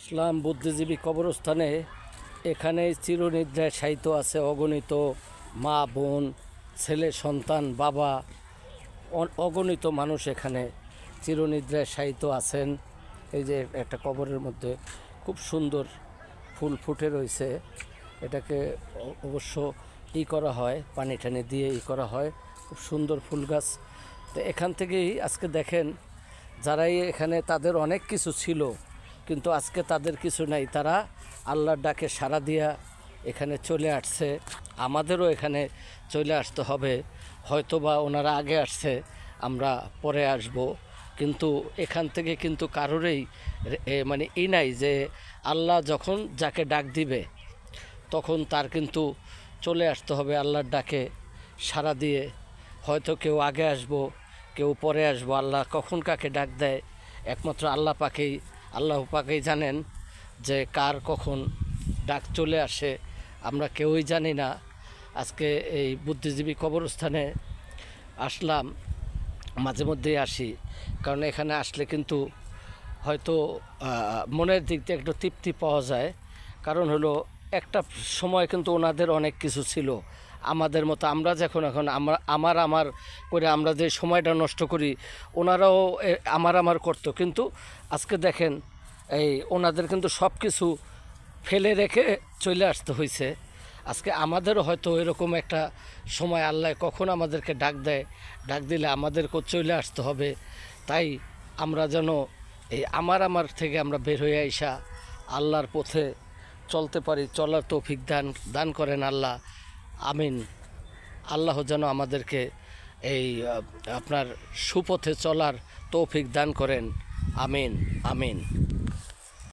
আসলাম বুদ্ধিজীবী কবরস্থানে। এখানে চিরনিদ্রায় শায়িত আছে অগণিত মা বোন, ছেলে সন্তান, বাবা, অগণিত মানুষ এখানে চিরনিদ্রায় শায়িত আছেন। এই যে একটা কবরের মধ্যে খুব সুন্দর ফুল ফুটে রয়েছে। এটাকে অবশ্য করা হয়, পানি টানি দিয়ে করা হয়। খুব সুন্দর ফুল গাছ। তো এখান থেকেই আজকে দেখেন, যারাই এখানে তাদের অনেক কিছু ছিল, কিন্তু আজকে তাদের কিছু নাই। তারা আল্লাহর ডাকে সাড়া দিয়া এখানে চলে আসছে। আমাদেরও এখানে চলে আসতে হবে। হয়তোবা ওনারা আগে আসছে, আমরা পরে আসব, কিন্তু এখান থেকে কিন্তু কারোরই মানে নাই যে আল্লাহ যখন যাকে ডাক দিবে তখন তার কিন্তু চলে আসতে হবে আল্লাহর ডাকে সাড়া দিয়ে। হয়তো কেউ আগে আসবো, কেউ পরে আসবো। আল্লাহ কখন কাকে ডাক দেয় একমাত্র আল্লাহ পাকেই জানেন যে কার কখন ডাক চলে আসে, আমরা কেউই জানি না। আজকে এই বুদ্ধিজীবী কবরস্থানে আসলাম, মাঝে মধ্যেই আসি, কারণ এখানে আসলে কিন্তু হয়তো মনের দিক দিয়ে একটু তৃপ্তি পাওয়া যায়। কারণ হলো একটা সময় কিন্তু ওনাদের অনেক কিছু ছিল, আমাদের মতো আমরা যখন এখন আমার করে আমরা যে সময়টা নষ্ট করি, ওনারাও আমার করতো। কিন্তু আজকে দেখেন, এই ওনাদের কিন্তু সব কিছু ফেলে রেখে চলে আসতে হয়েছে। আজকে আমাদেরও হয়তো এরকম একটা সময় আল্লাহ কখন আমাদেরকে ডাক দেয়, ডাক দিলে আমাদেরকেও চলে আসতে হবে। তাই আমরা যেন এই আমার থেকে আমরা বের হয়ে আইসা আল্লাহর পথে চলতে পারি, চলার তৌফিক দান করেন আল্লাহ। আমিন। আল্লাহ যেন আমাদেরকে এই আপনার সুপথে চলার তৌফিক দান করেন। আমিন আমিন।